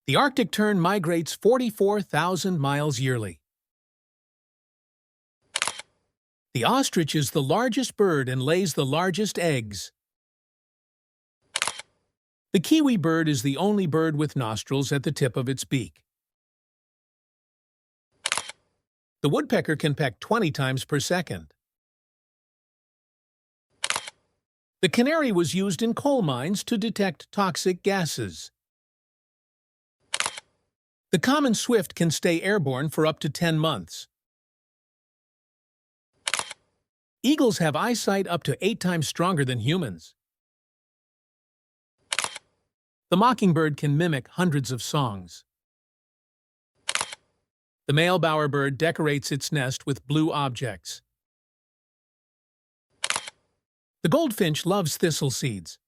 The Arctic tern migrates 44,000 miles yearly. The ostrich is the largest bird and lays the largest eggs. The kiwi bird is the only bird with nostrils at the tip of its beak. The woodpecker can peck 20 times per second. The canary was used in coal mines to detect toxic gases. The common swift can stay airborne for up to 10 months. Eagles have eyesight up to 8 times stronger than humans. The mockingbird can mimic hundreds of songs. The male bowerbird decorates its nest with blue objects. The goldfinch loves thistle seeds.